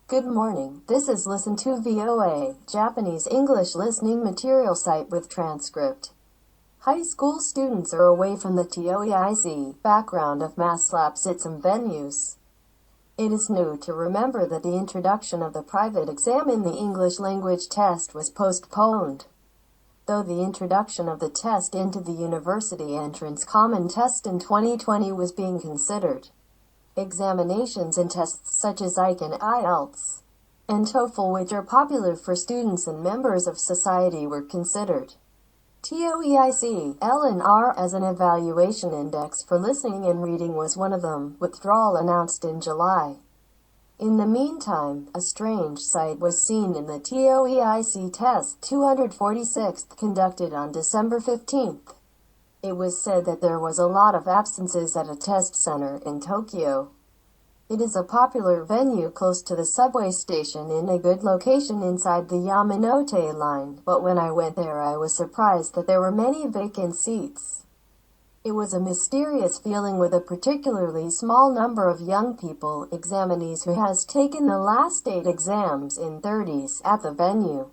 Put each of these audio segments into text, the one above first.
Good morning. This is Listen to VOA, Japanese English listening material site with transcript. High school students are away from the TOEIC background of mass slaps at some venues. It is new to remember that the introduction of the private exam in the English language test was postponed. Though the introduction of the test into the university entrance common test in 2020 was being considered. Examinations and tests such as Eiken, IELTS, and TOEFL, which are popular for students and members of society, were considered. TOEIC, L&R as an evaluation index for listening and reading was one of them, withdrawal announced in July. In the meantime, a strange sight was seen in the TOEIC test 246th conducted on December 15th. It was said that there was a lot of absences at a test center in Tokyo. It is a popular venue close to the subway station in a good location inside the Yamanote Line, but when I went there I was surprised that there were many vacant seats. It was a mysterious feeling with a particularly small number of young people, examinees who has taken the last 8 exams in 30s at the venue.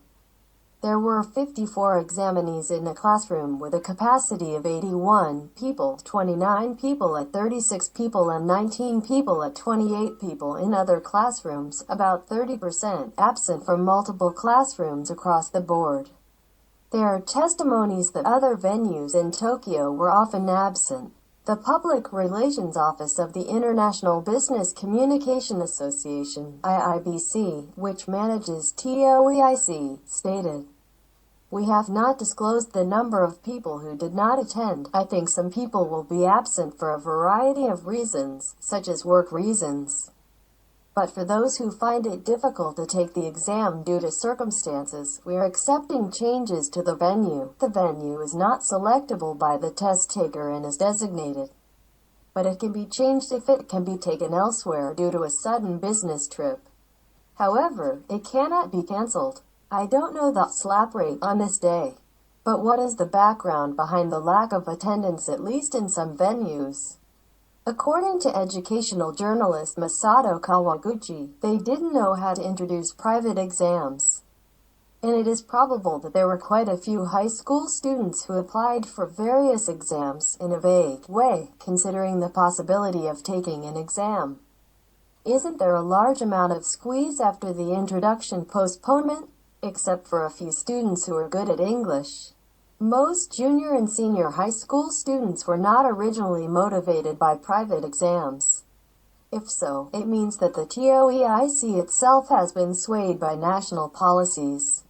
There were 54 examinees in a classroom with a capacity of 81 people, 29 people at 36 people and 19 people at 28 people in other classrooms, about 30% absent from multiple classrooms across the board. There are testimonies that other venues in Tokyo were often absent. The Public Relations Office of the International Business Communication Association, IIBC, which manages TOEIC, stated, "We have not disclosed the number of people who did not attend. I think some people will be absent for a variety of reasons, such as work reasons. But for those who find it difficult to take the exam due to circumstances, we are accepting changes to the venue. The venue is not selectable by the test taker and is designated, but it can be changed if it can be taken elsewhere due to a sudden business trip. However, it cannot be cancelled. I don't know the slap rate on this day, but what is the background behind the lack of attendance, at least in some venues?" According to educational journalist Masato Kawaguchi, they didn't know how to introduce private exams. And it is probable that there were quite a few high school students who applied for various exams in a vague way, considering the possibility of taking an exam. Isn't there a large amount of squeeze after the introduction postponement? Except for a few students who are good at English. Most junior and senior high school students were not originally motivated by private exams. If so, it means that the TOEIC itself has been swayed by national policies.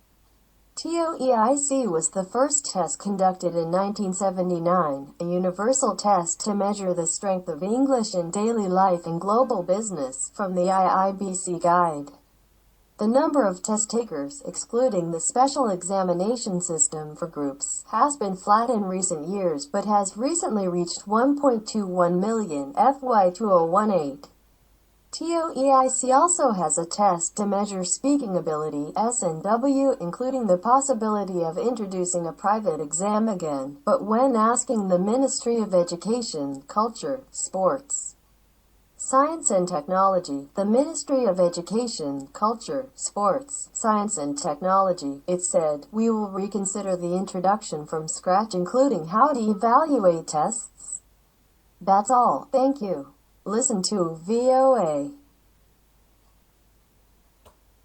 TOEIC was the first test conducted in 1979, a universal test to measure the strength of English in daily life and global business, from the IIBC guide. The number of test takers, excluding the special examination system for groups, has been flat in recent years but has recently reached 1.21 million FY 2018. TOEIC also has a test to measure speaking ability (S&W), including the possibility of introducing a private exam again, but when asking the Ministry of Education, Culture, Sports, Science and Technology, the Ministry of Education, Culture, Sports, Science and Technology, it said, "We will reconsider the introduction from scratch, including how to evaluate tests." That's all. Thank you. Listen to VOA.